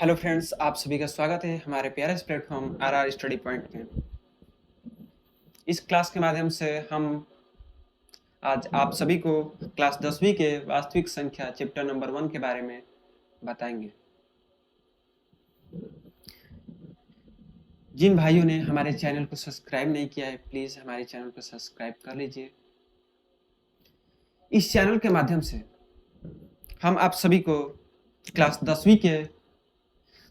Hello friends, आप सभी का स्वागत है हमारे प्यारे इस प्लेटफॉर्म आर स्टडी पॉइंट में। इस क्लास के माध्यम से हम आज आप सभी को क्लास 10वीं के वास्तविक संख्या चैप्टर नंबर 1 के बारे में बताएंगे। जिन भाइयों ने हमारे चैनल को सब्सक्राइब नहीं किया है, प्लीज़ हमारे चैनल को सब्सक्राइब कर लीजिए। इस चैनल के माध्यम से हम आप सभी को क्लास 10वीं के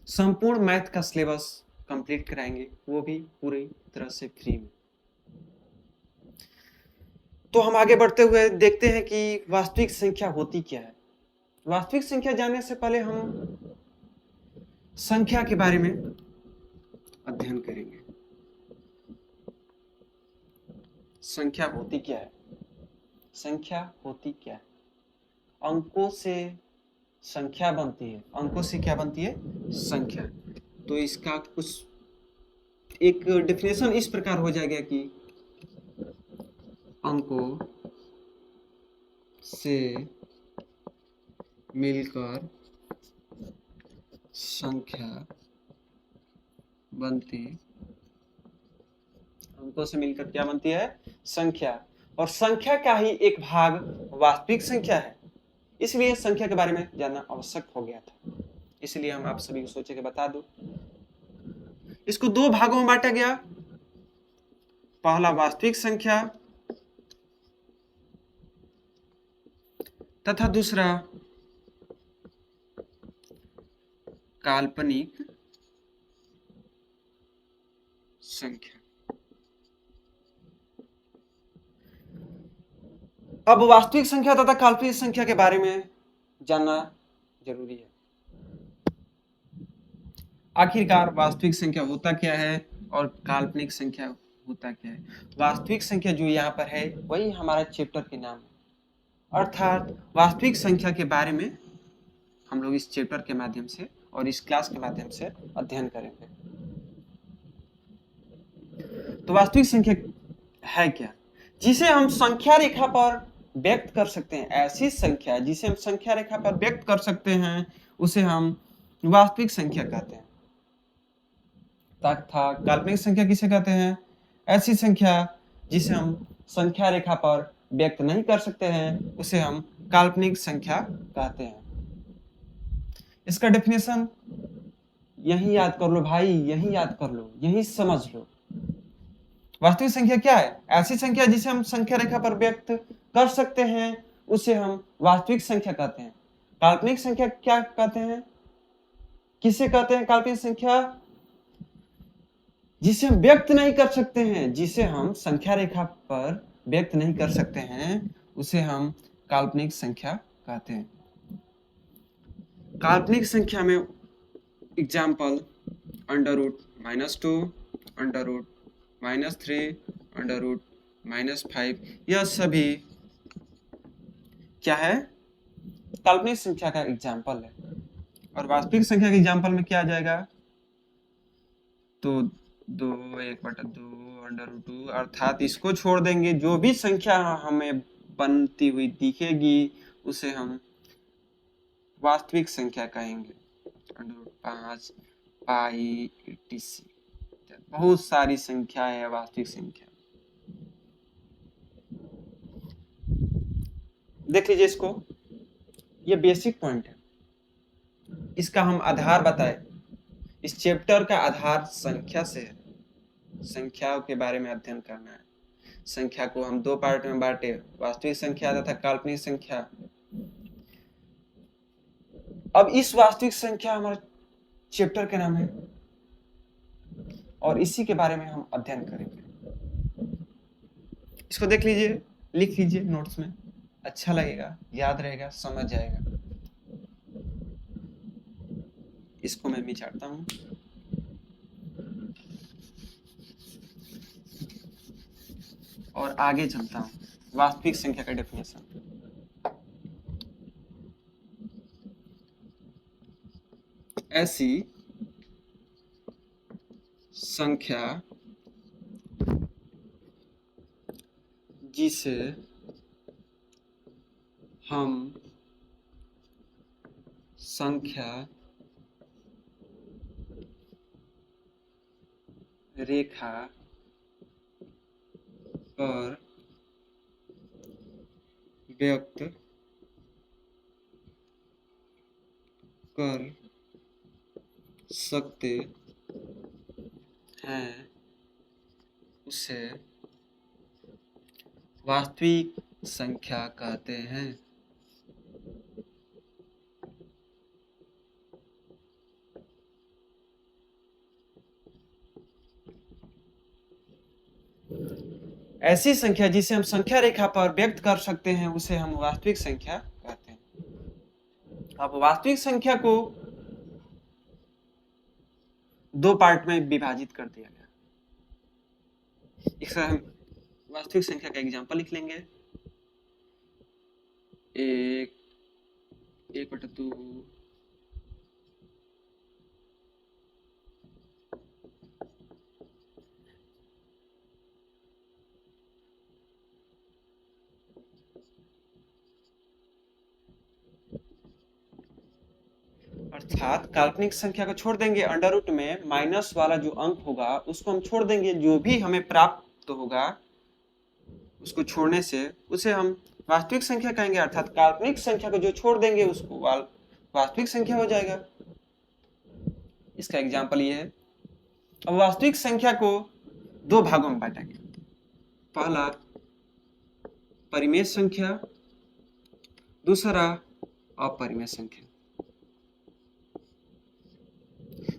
संपूर्ण मैथ का सिलेबस कंप्लीट कराएंगे, वो भी पूरी तरह से फ्री में। तो हम आगे बढ़ते हुए देखते हैं कि वास्तविक संख्या होती क्या है। वास्तविक संख्या जानने से पहले हम संख्या के बारे में अध्ययन करेंगे। संख्या होती क्या है? संख्या होती क्या है? अंकों से संख्या बनती है। अंकों से क्या बनती है? संख्या। तो इसका कुछ एक डेफिनेशन इस प्रकार हो जाएगा कि अंकों से मिलकर संख्या बनती, अंकों से मिलकर क्या बनती है? संख्या। और संख्या का ही एक भाग वास्तविक संख्या है, इसलिए संख्या के बारे में जानना आवश्यक हो गया था। इसलिए हम आप सभी को सोचे कि बता दो। इसको दो भागों में बांटा गया। पहला वास्तविक संख्या तथा दूसरा काल्पनिक संख्या। अब वास्तविक संख्या तथा काल्पनिक संख्या के बारे में जानना जरूरी है। आखिरकार वास्तविक संख्या होता क्या है और काल्पनिक संख्या होता क्या है? वास्तविक संख्या जो यहाँ पर है वही हमारा चैप्टर के नाम है, अर्थात वास्तविक संख्या के बारे में हम लोग इस चैप्टर के माध्यम से और इस क्लास के माध्यम से अध्ययन करेंगे। तो वास्तविक संख्या है क्या? जिसे हम संख्या रेखा पर व्यक्त कर सकते हैं। ऐसी संख्या जिसे हम संख्या रेखा पर व्यक्त कर सकते हैं उसे हम वास्तविक संख्या कहते हैं। तथा काल्पनिक संख्या किसे कहते हैं? ऐसी संख्या जिसे हम संख्या रेखा पर व्यक्त नहीं कर सकते हैं उसे हम काल्पनिक संख्या कहते हैं। इसका डेफिनेशन यही याद कर लो भाई, यही याद कर लो, यही समझ लो। वास्तविक संख्या क्या है? ऐसी संख्या जिसे हम संख्या रेखा पर व्यक्त कर सकते हैं उसे हम वास्तविक संख्या कहते हैं। काल्पनिक संख्या क्या कहते हैं? किसे कहते हैं काल्पनिक संख्या? जिसे हम व्यक्त नहीं कर सकते हैं, जिसे हम संख्या रेखा पर व्यक्त नहीं कर सकते हैं उसे हम काल्पनिक संख्या कहते हैं। काल्पनिक संख्या में एग्जाम्पल √-2, √-3, √-5, यह सभी क्या है? काल्पनिक संख्या का एग्जाम्पल है। और वास्तविक संख्या के एग्जाम्पल में क्या आ जाएगा? तो 2 √2, अर्थात इसको छोड़ देंगे, जो भी संख्या हमें बनती हुई दिखेगी उसे हम वास्तविक संख्या कहेंगे। √5, पाई, etc. बहुत सारी संख्या है वास्तविक संख्या। देख लीजिए इसको, ये बेसिक पॉइंट है। इसका हम आधार बताए। इस चैप्टर का आधार संख्या से है। संख्याओं के बारे में अध्ययन करना है। संख्या को हम दो पार्ट में बांटे, वास्तविक संख्या तथा काल्पनिक संख्या। अब इस वास्तविक संख्या हमारे चैप्टर का नाम है और इसी के बारे में हम अध्ययन करेंगे। इसको देख लीजिए, लिख लीजिए नोट्स में, अच्छा लगेगा, याद रहेगा, समझ जाएगा। इसको मैं मिटाता हूं। और आगे चलता हूं। वास्तविक संख्या का डेफिनेशन। ऐसी संख्या जिसे हम संख्या रेखा पर व्यक्त कर सकते हैं उसे वास्तविक संख्या कहते हैं। ऐसी संख्या जिसे हम संख्या रेखा पर व्यक्त कर सकते हैं उसे हम वास्तविक संख्या कहते हैं। अब वास्तविक संख्या को दो पार्ट में विभाजित कर दिया गया। इसका हम वास्तविक संख्या का एग्जांपल लिख लेंगे। 1/2 अर्थात काल्पनिक संख्या को छोड़ देंगे, अंडर रूट में माइनस वाला जो अंक होगा उसको हम छोड़ देंगे, जो भी हमें प्राप्त होगा उसको छोड़ने से उसे हम वास्तविक संख्या कहेंगे। अर्थात काल्पनिक संख्या को जो छोड़ देंगे उसको वास्तविक संख्या हो जाएगा। इसका एग्जांपल ये है। अब वास्तविक संख्या को दो भागों में बांटा गया। पहला परिमेय संख्या, दूसरा अपरिमेय संख्या।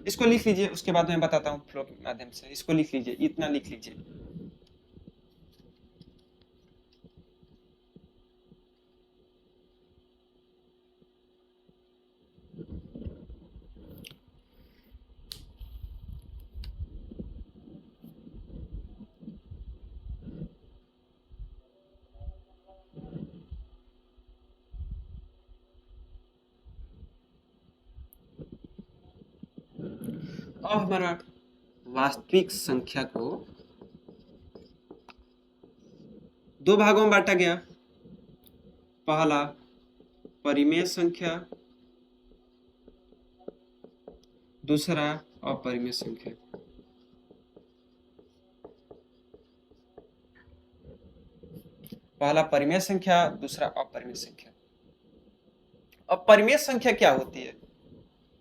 इसको लिख लीजिए, उसके बाद मैं बताता हूं फ्लो के माध्यम से। इसको लिख लीजिए, इतना लिख लीजिए। अब हमारा वास्तविक संख्या को दो भागों में बांटा गया। पहला परिमेय संख्या, दूसरा अपरिमेय संख्या। पहला परिमेय संख्या, दूसरा अपरिमेय संख्या। अब परिमेय संख्या क्या होती है,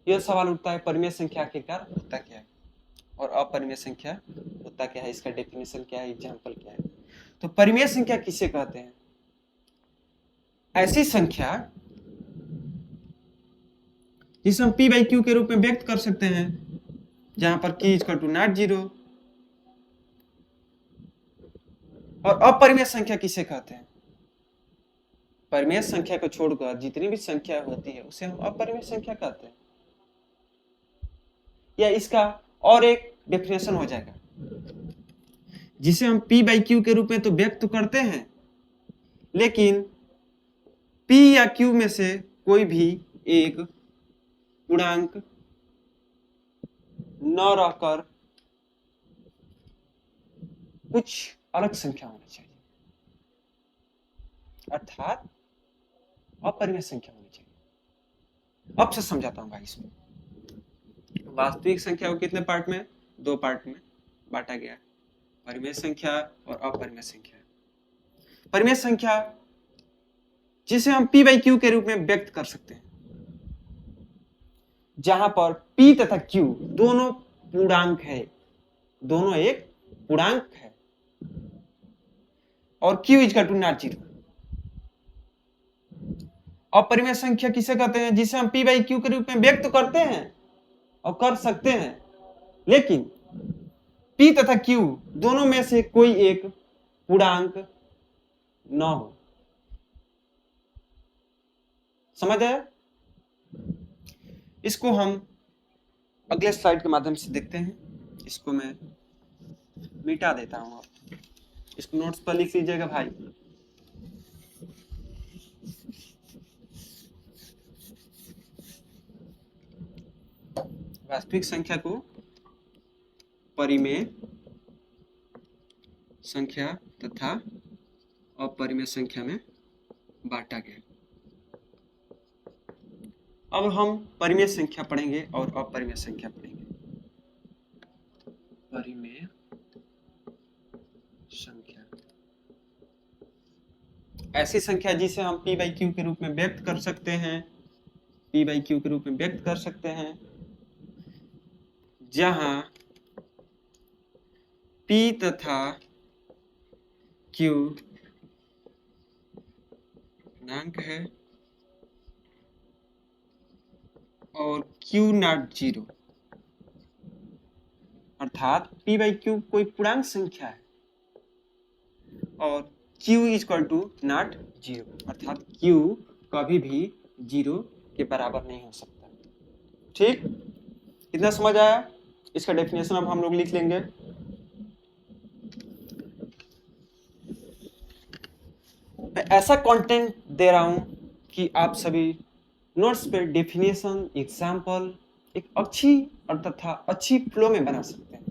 यह सवाल उठता है। परिमेय संख्या आखिरकार होता क्या है और अपरिमेय संख्या होता क्या है, इसका डेफिनेशन क्या है, एग्जांपल क्या है। तो परिमेय संख्या किसे कहते हैं? ऐसी संख्या जिसे हम p/q के रूप में व्यक्त कर सकते हैं, जहां पर q = ≠0। और अपरिमेय संख्या किसे कहते हैं? परिमेय संख्या को छोड़कर जितनी भी संख्या होती है उसे हम अपरिमेय संख्या कहते हैं। या इसका और एक डेफिनेशन हो जाएगा, जिसे हम p/q के रूप में तो व्यक्त करते हैं, लेकिन p या q में से कोई भी एक पूर्णांक न रहकर कुछ अलग संख्या होनी चाहिए, अर्थात अपरिमेय संख्या होनी चाहिए। अब से समझाता हूं भाई। इसमें वास्तविक संख्या को कितने पार्ट में? दो पार्ट में बांटा गया, परिमेय संख्या और अपरिमेय संख्या। परिमेय संख्या जिसे हम p/q के रूप में व्यक्त कर सकते हैं, जहां पर p तथा q दोनों पूर्णांक है, दोनों एक पूर्णांक है, और q = ≠0। अपरिमेय संख्या किसे कहते हैं? जिसे हम p/q के रूप में व्यक्त करते हैं और कर सकते हैं, लेकिन p तथा q दोनों में से कोई एक पूर्णांक न हो। समझ आया? इसको हम अगले स्लाइड के माध्यम से देखते हैं। इसको मैं मिटा देता हूं, आप इसको नोट्स पर लिख लीजिएगा भाई। वास्तविक संख्या को परिमेय संख्या तथा अपरिमेय संख्या में बांटा गया। अब हम परिमेय संख्या पढ़ेंगे और अपरिमेय संख्या पढ़ेंगे। परिमेय संख्या ऐसी संख्या जिसे हम p बाई क्यू के रूप में व्यक्त कर सकते हैं, p बाई क्यू के रूप में व्यक्त कर सकते हैं, जहां p तथा q पूर्णांक है और q नॉट जीरो, अर्थात p बाई क्यू कोई पूर्णांक संख्या है और q equal to not zero, अर्थात q कभी भी जीरो के बराबर नहीं हो सकता। ठीक, इतना समझ आया? इसका डेफिनेशन अब हम लोग लिख लेंगे। मैं ऐसा कंटेंट दे रहा हूं कि आप सभी नोट्स पे डेफिनेशन, एग्जाम्पल एक अच्छी और तथा अच्छी फ्लो में बना सकते हैं,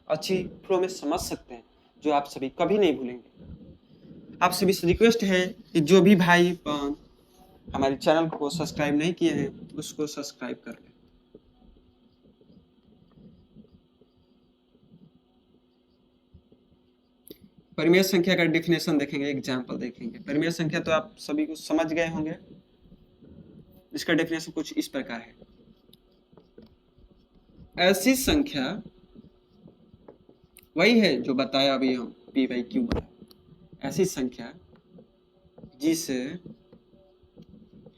अच्छी फ्लो में समझ सकते हैं, जो आप सभी कभी नहीं भूलेंगे। आप सभी से रिक्वेस्ट है कि जो भी भाई बहन हमारे चैनल को सब्सक्राइब नहीं किए हैं उसको सब्सक्राइब कर लें। परिमेय संख्या का डेफिनेशन देखेंगे, एग्जाम्पल देखेंगे। परिमेय संख्या तो आप सभी को समझ गए होंगे। इसका डेफिनेशन कुछ इस प्रकार है। ऐसी संख्या वही है जो बताया अभी हम, p बाई क्यू। ऐसी संख्या जिसे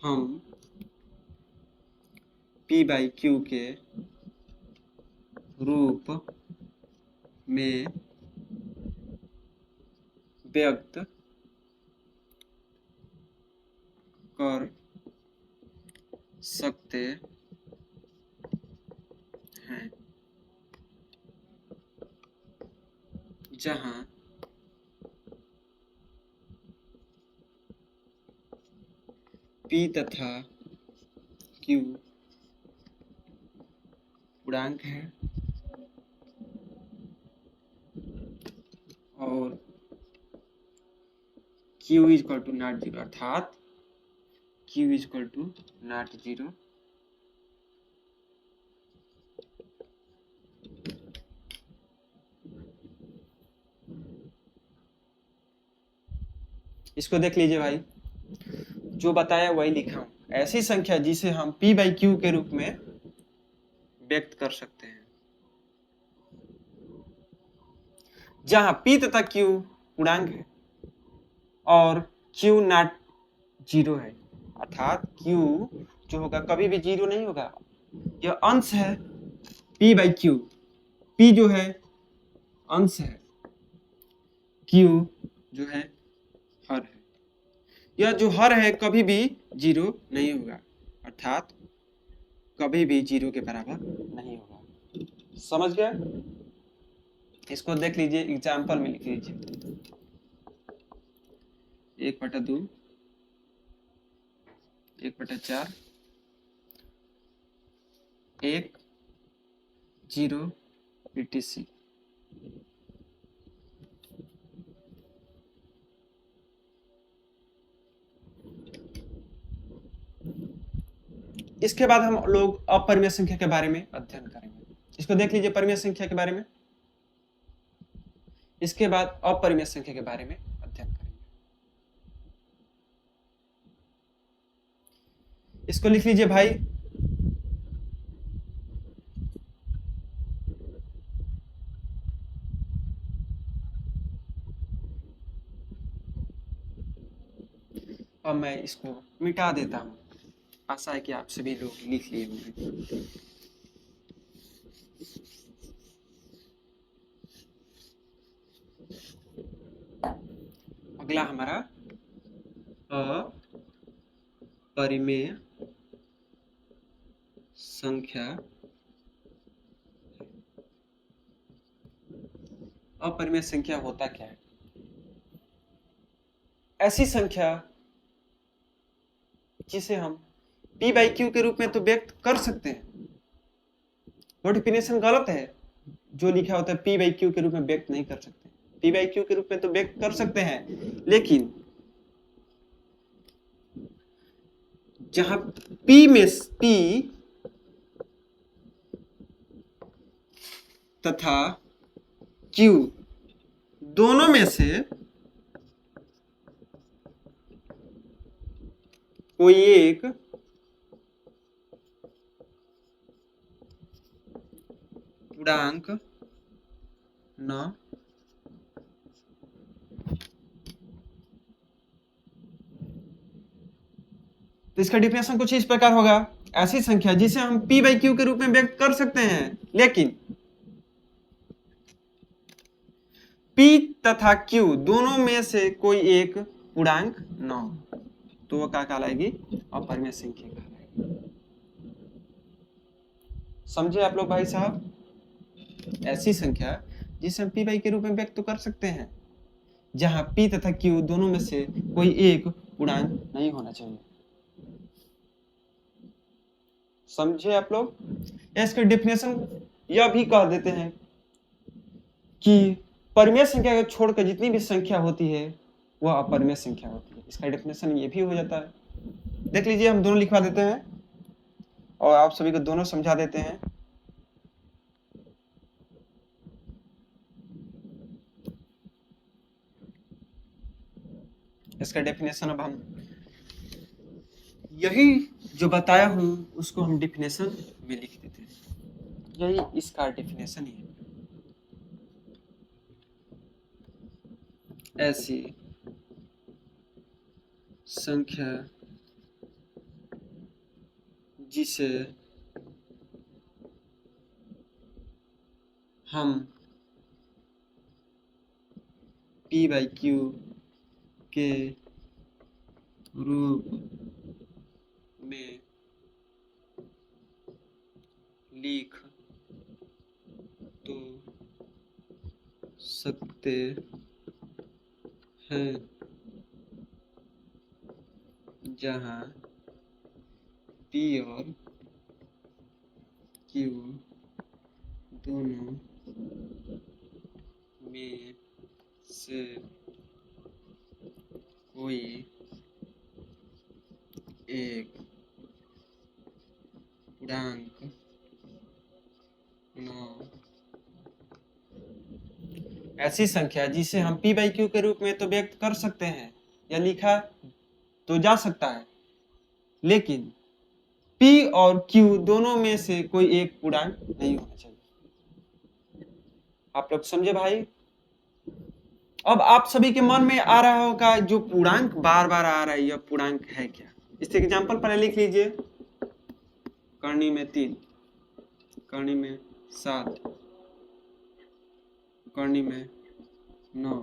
हम p बाई क्यू के रूप में व्यक्त कर सकते हैं, जहां p तथा q पूर्णांक है और q equal to not zero, अर्थात q equal to not zero. इसको देख लीजिए भाई, जो बताया वही लिखा हूं। ऐसी संख्या जिसे हम p बाई क्यू के रूप में व्यक्त कर सकते हैं, जहां p तथा q पूर्णांक है और q नॉट जीरो है, अर्थात q जो होगा कभी भी जीरो नहीं होगा। यह अंश है p बाई क्यू, p जो है अंश है, q जो है हर है। यह जो हर है कभी भी जीरो नहीं होगा, अर्थात कभी भी जीरो के बराबर नहीं होगा। समझ गए? इसको देख लीजिए, एग्जाम्पल में लिख लीजिए। 1/2, 1/4, 1, 0, etc। इसके बाद हम लोग अपरिमेय संख्या के बारे में अध्ययन करेंगे। इसको देख लीजिए, परिमेय संख्या के बारे में। इसके बाद अपरिमेय संख्या के बारे में अध्ययन करेंगे। इसको लिख लीजिए भाई, अब मैं इसको मिटा देता हूं। आशा है कि आप सभी लोग लिख लिए होंगे। अगला हमारा अपरिमेय संख्या। अपरिमेय संख्या होता क्या है? ऐसी संख्या जिसे हम p बाई क्यू के रूप में तो व्यक्त कर सकते हैं। वो डेफिनेशन गलत है, जो लिखा होता है p बाई क्यू के रूप में व्यक्त नहीं कर सकते। p बाई क्यू के रूप में तो व्यक्त कर सकते हैं, लेकिन जहां p में p तथा Q दोनों में से कोई एक पूर्णांक न, तो इसका डिफिनेशन कुछ इस प्रकार होगा, ऐसी संख्या जिसे हम p बाई क्यू के रूप में व्यक्त कर सकते हैं, लेकिन p तथा q दोनों में से कोई एक पूर्णांक न हो, तो वो क्या कहलाएगी, अपरिमेय संख्या कहलाएगी। समझे आप लोग भाई साहब? ऐसी संख्या जिसे हम p बाई के रूप में व्यक्त कर सकते हैं, जहां p तथा q दोनों में से कोई एक पूर्णांक नहीं होना चाहिए। समझे आप लोग? इसके डिफिनेशन यह भी कह देते हैं कि परिमेय संख्या को छोड़कर जितनी भी संख्या होती है वह अपरिमेय संख्या होती है। इसका डिफिनेशन ये भी हो जाता है। देख लीजिए, हम दोनों लिखवा देते हैं और आप सभी को दोनों समझा देते हैं। इसका डेफिनेशन अब हम यही जो बताया हूं उसको हम डिफिनेशन में लिख देते हैं, यही इसका डेफिनेशन है। ऐसी संख्या जिसे हम p बाई क्यू के रूप में लिख तो सकते हैं, जहां p और q दोनों में से कोई एक पूर्णांक न, ऐसी संख्या जिसे हम p बाई क्यू के रूप में तो व्यक्त कर सकते हैं या लिखा तो जा सकता है, लेकिन p और q दोनों में से कोई एक पूर्णांक नहीं होना चाहिए। आप लोग समझे भाई? अब आप सभी के मन में आ रहा होगा, जो पूर्णांक बार बार आ रहा है यह पूर्णांक है क्या? इससे एग्जांपल पहले लिख लीजिए। करनी में 3, करनी में 7, करनी में 9,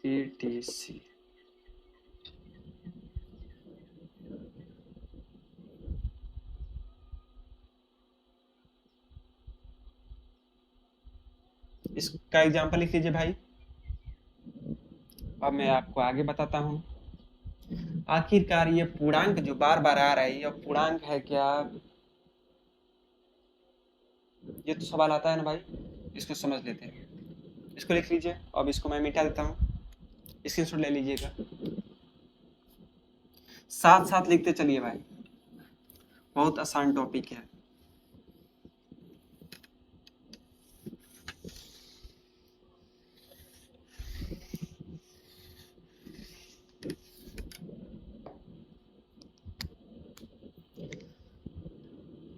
etc। इसका एग्जांपल लिख लीजिए भाई। अब मैं आपको आगे बताता हूं, आखिरकार ये पूर्णांक जो बार बार आ रहा है यह पूर्णांक है क्या? ये तो सवाल आता है ना भाई, इसको समझ लेते हैं। इसको लिख लीजिए, अब इसको मैं मिटा देता हूँ, स्क्रीनशॉट ले लीजिएगा। साथ साथ लिखते चलिए भाई, बहुत आसान टॉपिक है।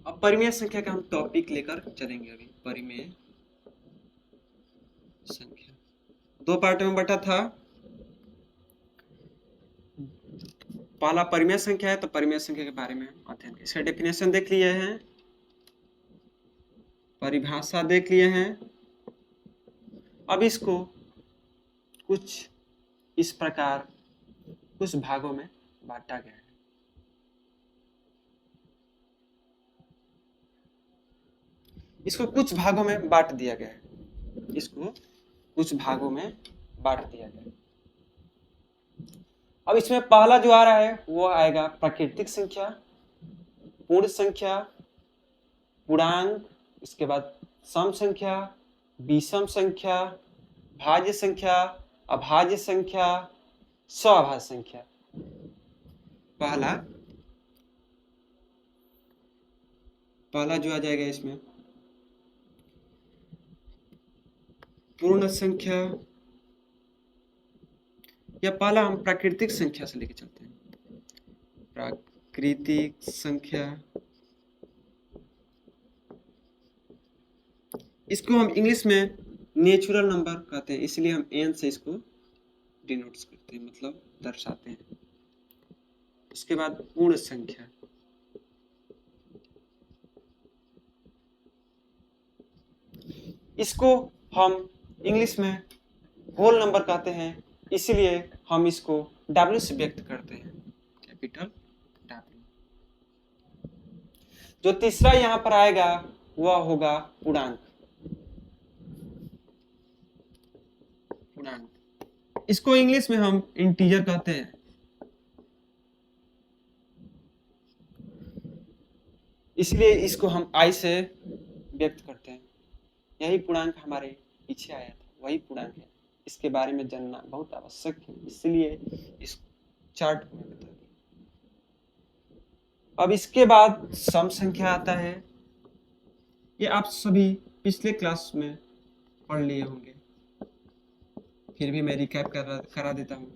अब परिमेय संख्या का हम टॉपिक लेकर चलेंगे। अभी परिमेय संख्या 2 पार्ट में बटा था। पहला परिमेय संख्या है, तो परिमेय संख्या के बारे में अध्ययन, इसका डेफिनेशन देख लिए हैं, परिभाषा देख लिए हैं। अब इसको कुछ इस प्रकार कुछ भागों में बांटा गया है। इसको कुछ भागों में बांट दिया गया है, इसको कुछ भागों में बांट दिया गया है। अब इसमें पहला जो आ रहा है वो आएगा प्राकृतिक संख्या, पूर्ण संख्या, पूर्णांक, इसके बाद सम संख्या, विषम संख्या, भाज्य संख्या, अभाज्य संख्या, स्वाभाज्य संख्या। पहला जो आ जाएगा इसमें पूर्ण संख्या, या पहला हम प्राकृतिक संख्या से लेके चलते हैं। प्राकृतिक संख्या, इसको हम इंग्लिश में नेचुरल नंबर कहते हैं, इसलिए हम एन से इसको डिनोट करते हैं, मतलब दर्शाते हैं। उसके बाद पूर्ण संख्या, इसको हम इंग्लिश में होल नंबर कहते हैं, इसलिए हम इसको W से व्यक्त करते हैं, कैपिटल W। जो तीसरा यहाँ पर आएगा वह होगा पूर्णांक। पूर्णांक, इसको इंग्लिश में हम इंटीजर कहते हैं, इसलिए इसको हम I से व्यक्त करते हैं। यही पूर्णांक हमारे पीछे आया था, वही पूर्णांक है। इसके बारे में जानना बहुत आवश्यक है, इसलिए इस चार्ट को मैं बता दिया। अब इसके बाद सम संख्या आता है। ये आप सभी पिछले क्लास में पढ़ लिए होंगे, फिर भी मैं रिकैप करा देता हूँ।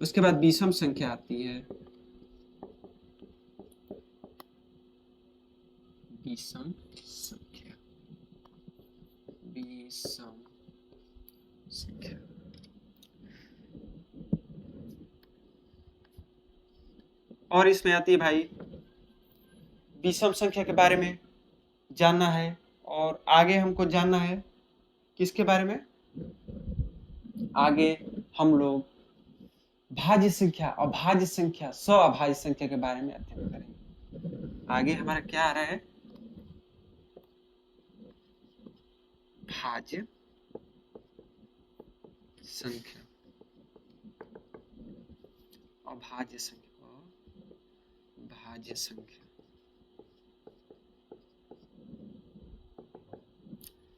उसके बाद विषम संख्या आती है। विषम संख्या, विषम संख्या, और इसमें आती है भाई विषम संख्या के बारे में जानना है, और आगे हमको जानना है किसके बारे में? आगे हम लोग भाज्य संख्या, अभाज्य संख्या, स्वाभाज्य संख्या के बारे में अध्ययन करेंगे। आगे हमारा क्या आ रहा है? भाज्य संख्या, अभाज्य संख्या, भाज्य संख्या।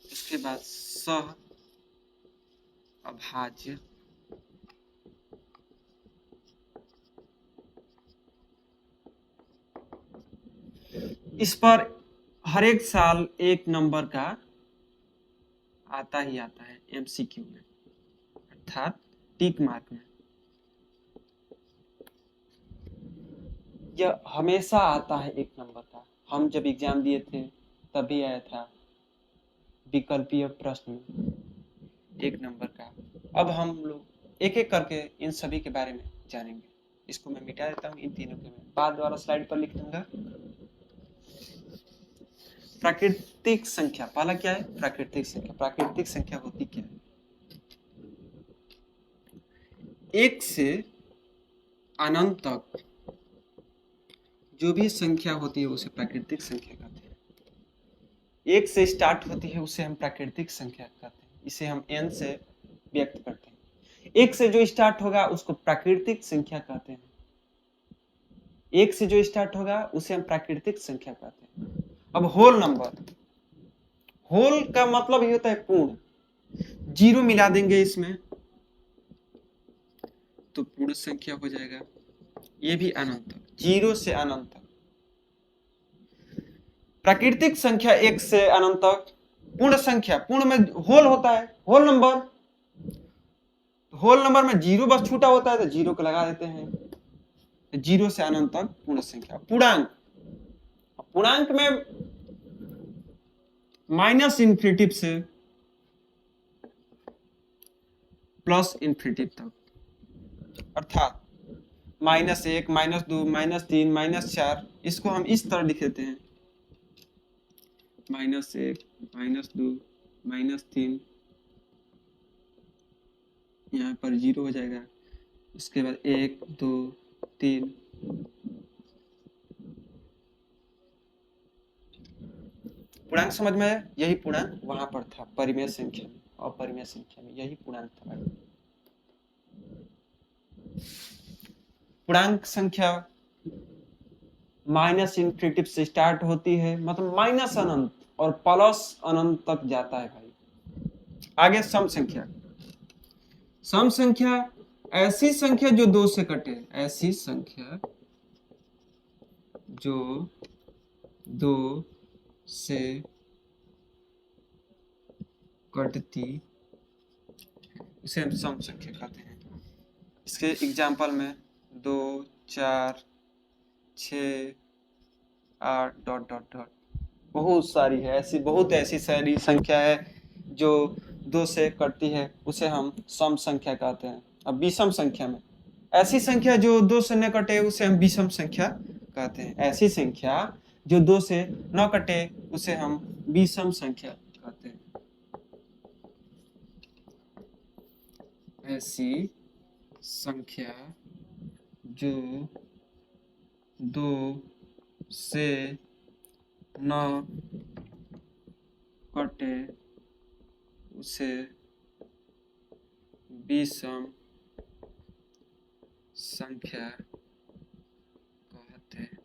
उसके बाद सह अभाज्य, इस पर हर एक साल एक नंबर का आता ही आता है MCQ में, अर्थात टिक मार्क में। यह हमेशा आता है एक नंबर का। हम जब एग्जाम दिए थे तभी आया था विकल्पीय प्रश्न एक नंबर का। अब हम लोग एक एक करके इन सभी के बारे में जानेंगे। इसको मैं मिटा देता हूँ, इन तीनों के मैं बाद वाला स्लाइड पर लिख दूंगा। प्राकृतिक संख्या, पहला क्या है? प्राकृतिक संख्या। प्राकृतिक संख्या होती क्या है? एक से अनंत तक जो भी संख्या होती है उसे प्राकृतिक संख्या कहते हैं। एक से स्टार्ट होती है उसे हम प्राकृतिक संख्या कहते हैं, इसे हम n से व्यक्त करते हैं। एक से जो स्टार्ट होगा उसको प्राकृतिक संख्या कहते हैं। एक से जो स्टार्ट होगा उसे हम प्राकृतिक संख्या कहते हैं। अब होल नंबर, होल का मतलब ही होता है पूर्ण। जीरो मिला देंगे इसमें तो पूर्ण संख्या हो जाएगा। ये भी अनंत, जीरो से अनंत तक। प्राकृतिक संख्या एक से अनंत तक। पूर्ण संख्या, पूर्ण में होल होता है, होल नंबर। होल नंबर में जीरो बस छूटा होता है तो जीरो को लगा देते हैं। जीरो से अनंत तक पूर्ण संख्या। पूर्णांक, पूर्णांक में माइनस इन्फिनिटिव से प्लस इन्फिनिटिव तक, अर्थात -1, -2, -3, -4, इसको हम इस तरह लिख देते हैं। -1, -2, -3, यहाँ पर जीरो हो जाएगा। उसके बाद 1, 2, 3, पूर्णांक समझ में आया? यही पूर्णांक वहां पर था परिमेय संख्या में, अपरिमेय संख्या में यही पूर्णांक था। पूर्णांक संख्या माइनस इन्फिनिटिव से स्टार्ट होती है, मतलब माइनस अनंत और प्लस अनंत तक जाता है भाई। आगे सम संख्या। सम संख्या ऐसी संख्या जो दो से कटे, ऐसी संख्या जो दो से कटती उसे हम सम संख्या कहते हैं। इसके एग्जाम्पल में 2, 4, 6, 8 डॉट डॉट डॉट बहुत सारी है, ऐसी सारी संख्या है जो 2 से कटती है, उसे हम सम संख्या कहते हैं। अब विषम संख्या में ऐसी संख्या जो 2 से न कटे उसे हम विषम संख्या कहते हैं। ऐसी संख्या जो 2 से न कटे उसे हम विषम संख्या कहते हैं। ऐसी संख्या जो 2 से न कटे उसे विषम संख्या कहते हैं।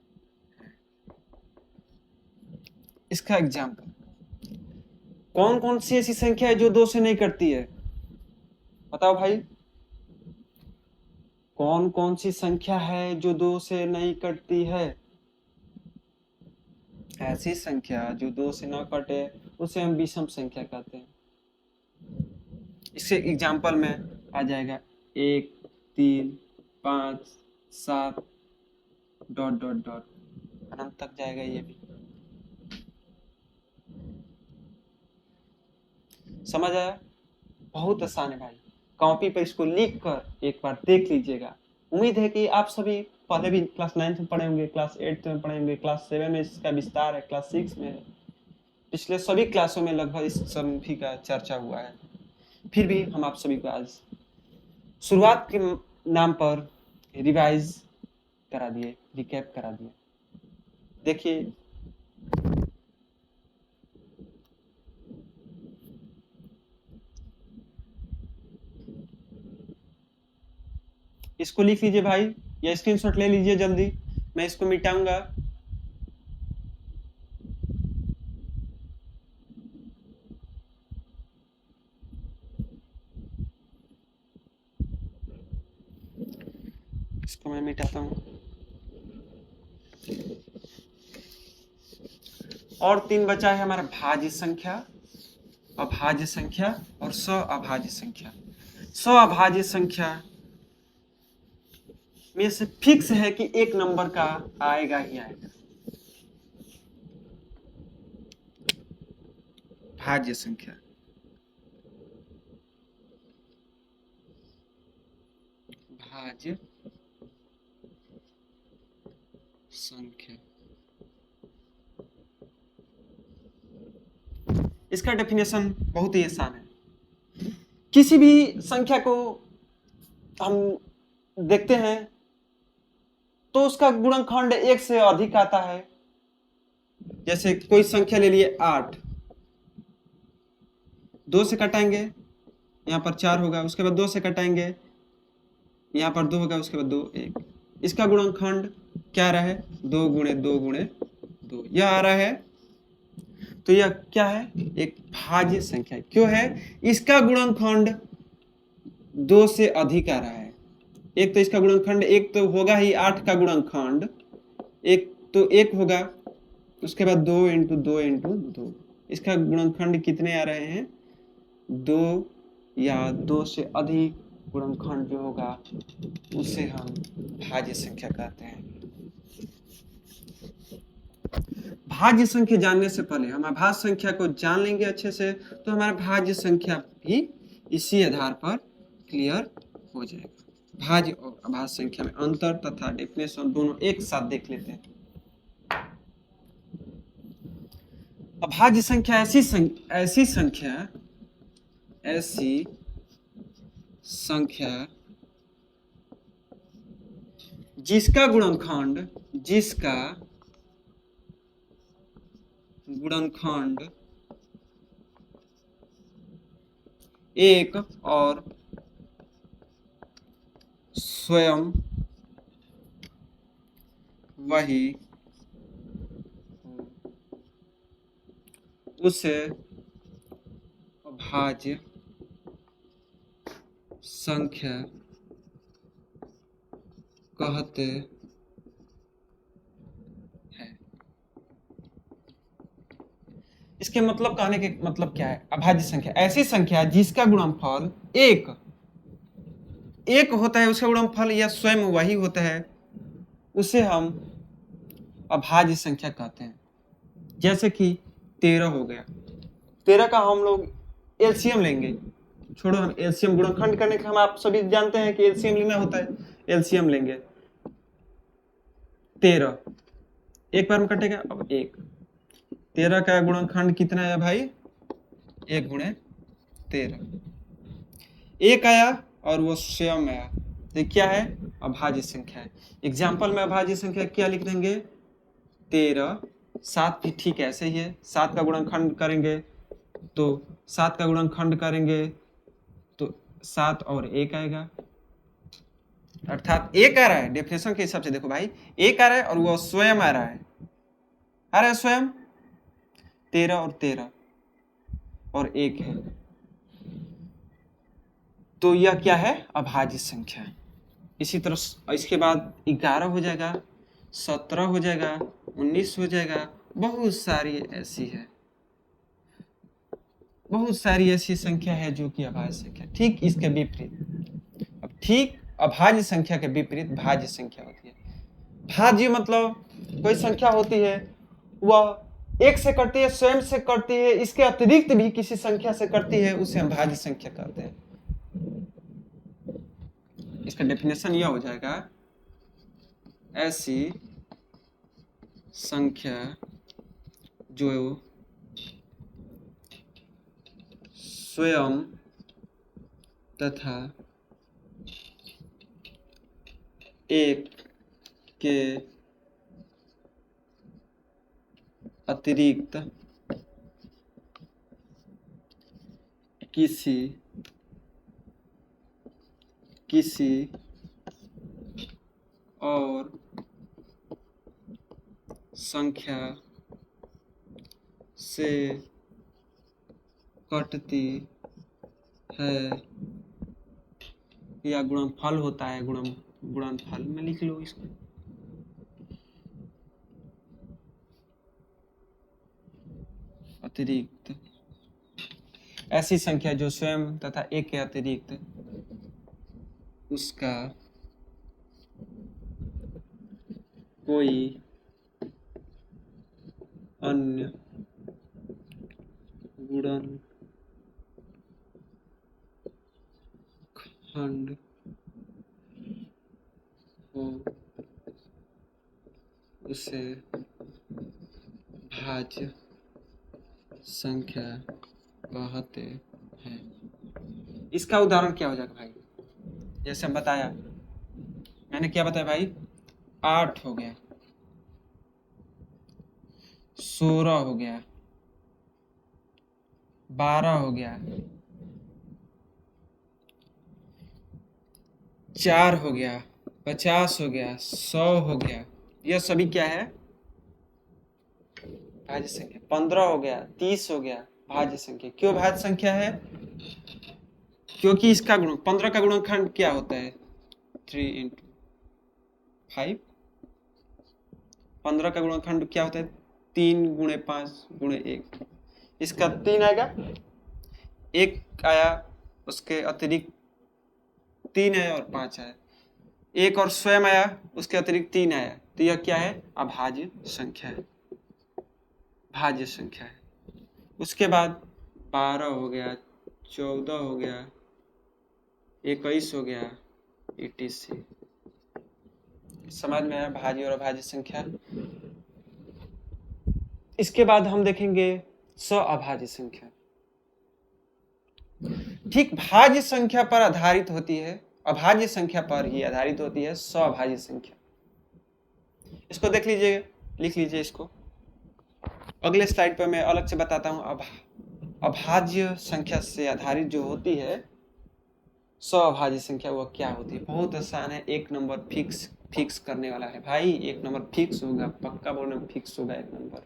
इसका एग्जाम्पल, कौन कौन सी ऐसी संख्या है जो 2 से नहीं कटती है? बताओ भाई, कौन कौन सी संख्या है जो 2 से नहीं कटती है? ऐसी संख्या जो 2 से न कटे उसे हम विषम संख्या कहते हैं। इसके एग्जाम्पल में आ जाएगा 1, 3, 5, 7 डॉट डॉट डॉट अनंत तक जाएगा। ये भी समझ आया? बहुत आसान है भाई। कॉपी पर इसको लिख कर एक बार देख लीजिएगा। उम्मीद है कि आप सभी पहले भी क्लास 9 में पढ़े होंगे, क्लास 8 में पढ़े होंगे, क्लास 7 में इसका विस्तार है, क्लास 6 में है। पिछले सभी क्लासों में लगभग इस सभी का चर्चा हुआ है। फिर भी हम आप सभी को आज शुरुआत के नाम पर रिवाइज करा दिए, रिकैप करा दिए। देखिए, इसको लिख लीजिए भाई, या स्क्रीनशॉट ले लीजिए जल्दी, मैं इसको मिटाऊंगा। इसको मैं मिटाता हूं। और 3 बचा है हमारा भाज्य संख्या, अभाज्य संख्या और सअभाज्य संख्या। सअभाज्य संख्या में से फिक्स है कि एक नंबर का आएगा ही आएगा। भाज्य संख्या, भाज्य संख्या, इसका डेफिनेशन बहुत ही आसान है। किसी भी संख्या को हम देखते हैं तो उसका गुणनखंड 1 से अधिक आता है। जैसे कोई संख्या ले लिए 8, 2 से कटाएंगे, यहाँ पर 4 होगा, उसके बाद 2 से कटाएंगे, यहाँ पर 2 होगा, उसके बाद 2, 1। इसका गुणनखंड क्या आ रहा है? 2 गुणे 2 गुणे 2, यह आ रहा है। तो यह क्या है? एक भाज्य संख्या। क्यों है? इसका गुणनखंड 2 से अधिक आ रहा है। एक तो इसका गुणनखंड एक तो होगा ही, 8 का गुणनखंड एक तो 1 होगा, उसके बाद 2 इंटू 2 इंटू 2। इसका गुणनखंड कितने आ रहे हैं? 2 या 2 से अधिक गुणनखंड जो होगा उसे हम भाज्य संख्या कहते हैं। भाज्य संख्या जानने से पहले हम अभाज्य संख्या को जान लेंगे अच्छे से, तो हमारा भाज्य संख्या भी इसी आधार पर क्लियर हो जाएगा। भाज्य और अभाज्य संख्या में अंतर तथा डेफिनेशन दोनों एक साथ देख लेते हैं। अभाज्य संख्या ऐसी संख्या जिसका गुणनखंड 1 और स्वयं वही उसे अभाज्य संख्या कहते हैं। इसके मतलब कहने के मतलब क्या है? अभाज्य संख्या ऐसी संख्या जिसका गुणनफल 1 एक होता है उसका गुणनफल या स्वयं वही होता है, उसे हम अभाज्य संख्या कहते हैं। जैसे कि 13 हो गया, 13 का हम लोग एलसीएम लेंगे। छोड़ो, हम एलसीएम गुणनखंड करने का हम आप सभी जानते हैं कि एलसीएम लेना होता है। एलसीएम लेंगे 13, एक बार में कटेगा। अब 1, 13 का गुणनखंड कितना है भाई? 1 गुणे 13, 1 आया और वो स्वयं आया, तो क्या है? अभाज्य संख्या है। एग्जाम्पल में अभाज्य संख्या क्या लिख देंगे? 13, 7 भी ठीक ऐसे ही है। 7 का गुणनखंड करेंगे तो 7 का गुणनखंड करेंगे तो 7 और 1 आएगा, अर्थात 1 आ रहा है। डेफिनेशन के हिसाब से देखो भाई, 1 आ रहा है और वो स्वयं आ रहा है, स्वयं 13 और 13 और 1 है, तो यह क्या है? अभाज्य संख्या। इसी तरह इसके बाद 11 हो जाएगा, 17 हो जाएगा, 19 हो जाएगा, बहुत सारी ऐसी संख्या है जो कि अभाज्य संख्या। ठीक इसके विपरीत, अब ठीक अभाज्य संख्या के विपरीत भाज्य संख्या होती है। भाज्य मतलब कोई संख्या होती है, वह 1 से करती है, स्वयं से करती है, इसके अतिरिक्त भी किसी संख्या से करती है, उसे हम भाज्य संख्या कहते हैं। इसका डेफिनेशन यह हो जाएगा, ऐसी संख्या जो स्वयं तथा 1 के अतिरिक्त किसी और संख्या से कटती है, या गुणनफल होता है। गुणनफल में लिख लो इसको। अतिरिक्त ऐसी संख्या जो स्वयं तथा 1 के अतिरिक्त उसका कोई अन्य गुणनखंड हो, उसे भाज्य संख्या कहते हैं। इसका उदाहरण क्या हो जाएगा भाई? जैसे हम बताया, मैंने क्या बताया भाई? 8 हो गया, 16 हो गया, 12 हो गया, 4 हो गया, 50 हो गया, 100 हो गया, यह सभी क्या है? भाज्य संख्या। 15 हो गया, 30 हो गया, भाज्य संख्या। क्यों भाज्य संख्या है? क्योंकि इसका 15 का गुणनखंड क्या होता है? 3 × 5। 15 का गुणनखंड क्या होता है? 3 × 5 × 1। इसका 3 आएगा, 1 आया, उसके अतिरिक्त 3 आया और 5 आया, 1 और स्वयं आया, उसके अतिरिक्त 3 आया, तो यह क्या है? अभाज्य संख्या है, भाज्य संख्या है। उसके बाद 12 हो गया, 14 हो गया, 21 हो गया, etc। समझ में आया भाज्य और अभाज्य संख्या। इसके बाद हम देखेंगे अभाज्य संख्या। ठीक भाज्य संख्या पर आधारित होती है, अभाज्य संख्या पर ही आधारित होती है अभाज्य संख्या। इसको देख लीजिए, लिख लीजिए इसको। अगले स्लाइड पर मैं अलग से बताता हूं। अभाज्य संख्या से आधारित जो होती है अभाज्य संख्या, वह क्या होती है? बहुत आसान है, 1 नंबर फिक्स करने वाला है भाई। 1 नंबर फिक्स होगा, पक्का बोलना, फिक्स होगा 1 नंबर।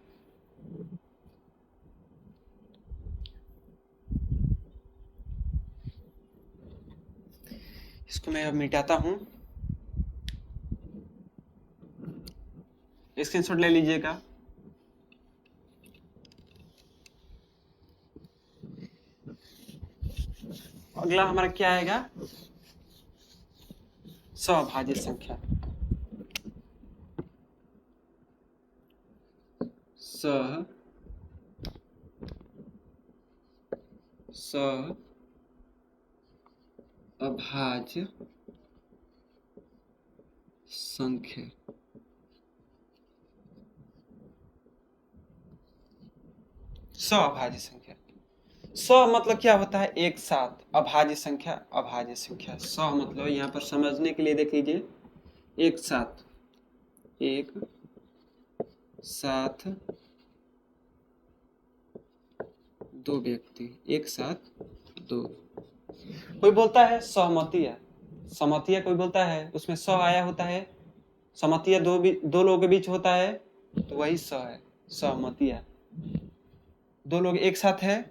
इसको मैं अब मिटाता हूं, स्क्रीनशॉट ले लीजिएगा। अगला हमारा क्या आएगा? सअभाज्य संख्या। सअभाज्य संख्या। सअभाज्य संख्या। स मतलब क्या होता है? एक साथ। अभाज्य संख्या, अभाज्य संख्या। स मतलब यहाँ पर समझने के लिए देख लीजिए, एक साथ, एक साथ दो व्यक्ति, एक साथ दो। कोई बोलता है सहमतिया, समतिया कोई बोलता है, उसमें स आया होता है। समतिया दो लोगों के बीच होता है, तो वही स है, सहमतिया। दो लोग एक साथ है,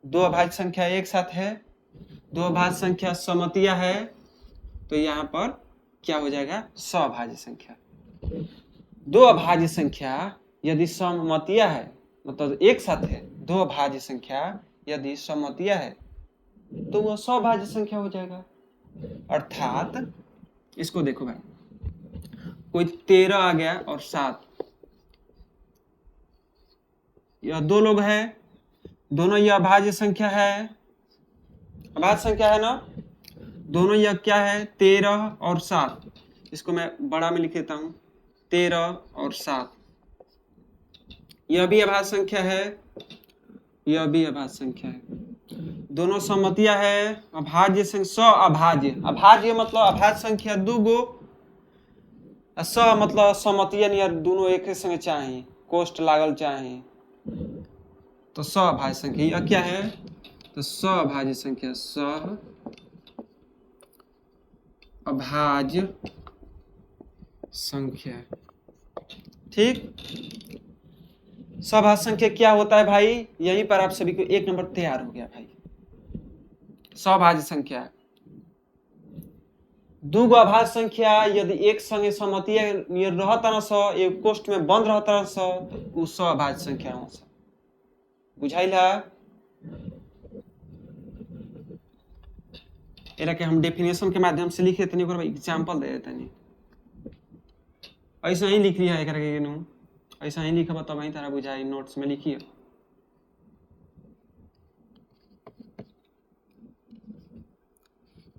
दो अभाज्य संख्या एक साथ है, दो अभाज्य संख्या समतिया है, तो यहाँ पर क्या हो जाएगा? सअभाज्य संख्या। दो अभाज्य संख्या यदि सममतिया है, मतलब एक साथ है, दो अभाज्य संख्या यदि सममतिया है, तो वह सअभाज्य संख्या हो जाएगा। अर्थात इसको देखो भाई, कोई 13 आ गया और 7, यह दो लोग हैं, दोनों यह अभाज्य संख्या है, अभाज्य संख्या है ना, दोनों यह क्या है? 13 और 7। इसको मैं बड़ा में लिख देता हूँ, 13 और 7। यह भी अभाज्य संख्या है, यह भी अभाज्य संख्या है, दोनों सममतिया है। अभाज्य संख्या, सअभाज्य। अभाज्य मतलब अभाज्य संख्या दूगो, स मतलब सममतिया नियर दोनों एक संगे चाहिए, कोष्ठ लागल चाहिए, तो सअभाज्य संख्या। यह क्या है? तो सअभाज्य संख्या, सअभाज्य संख्या। ठीक, सअभाज्य संख्या क्या होता है भाई? यहीं पर आप सभी को एक नंबर तैयार हो गया भाई। सअभाज्य संख्या, दूगो अभाज्य संख्या यदि एक संगे सममतिया नियर रहता न स, एक कोष्ठ में बंद रहता न स, तो उ सअभाज्य संख्या हो स। बुझाइला? एरा के हम डेफिनेशन के माध्यम से लिखे तनी, ओकर एग्जांपल दे देतनी। ऐसा ही लिख लिया एकरा के नु, ऐसा ही लिखब तब ही तारा बुझाई, नोट्स में लिखिए।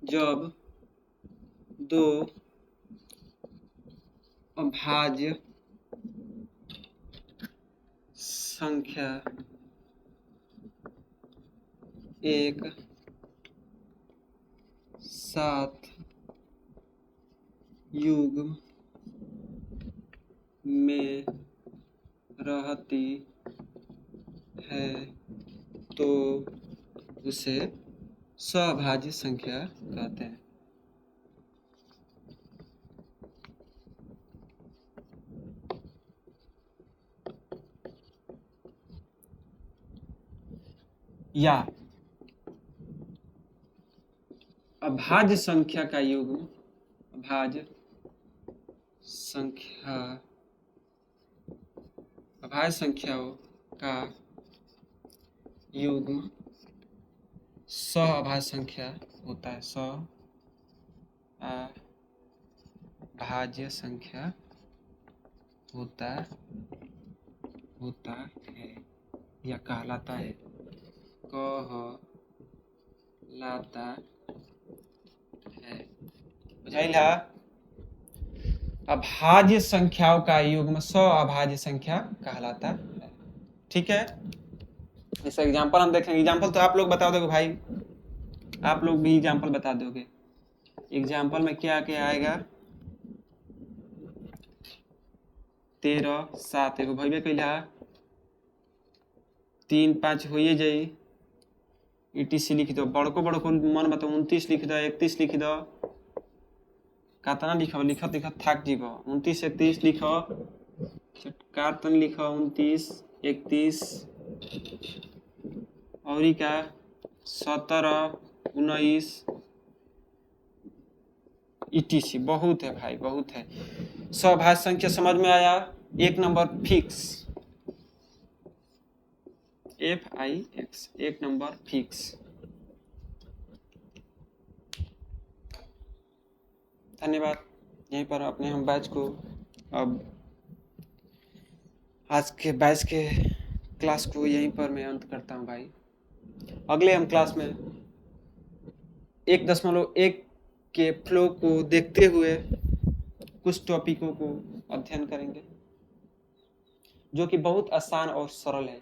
जब दो अभाज्य संख्या एक साथ युग्म में रहती है तो उसे सअभाज्य संख्या कहते हैं। या अभाज्य संख्या का युग्म, अभाज्य संख्या, अभाज्य संख्याओं का युग्म सअभाज्य संख्या होता है, सअभाज्य संख्या होता है या कहलाता है, कहलाता है। बुझाइला? अभाज्य संख्याओं का युग्म सअभाज्य संख्या कहलाता है। ठीक है, इस एग्जांपल हम देखेंगे। एग्जांपल तो आप लोग बता दोगे भाई, आप लोग भी एग्जांपल बता दोगे। एग्जांपल में क्या क्या आएगा? 13 7 एगो भइबे कइला, 3 5 होइए जाई, ETC लिख दो। बड़को मन बता 29 लिख दो, 31 लिख दो। कातना लिखब? लिखत थाक जीव। 29 31 लिख, कार्तन लिख, 29 31 और का 17 19 ETC। बहुत है भाई, बहुत है। सअभाज्य संख्या समझ में आया? एक नंबर फिक्स, FIX, एक नंबर फिक्स। धन्यवाद। यहीं पर अपने हम बैच को अब आज के बैच के क्लास को यहीं पर मैं अंत करता हूँ भाई। अगले हम क्लास में 1.1 के फ्लो को देखते हुए कुछ टॉपिकों को अध्ययन करेंगे जो कि बहुत आसान और सरल है।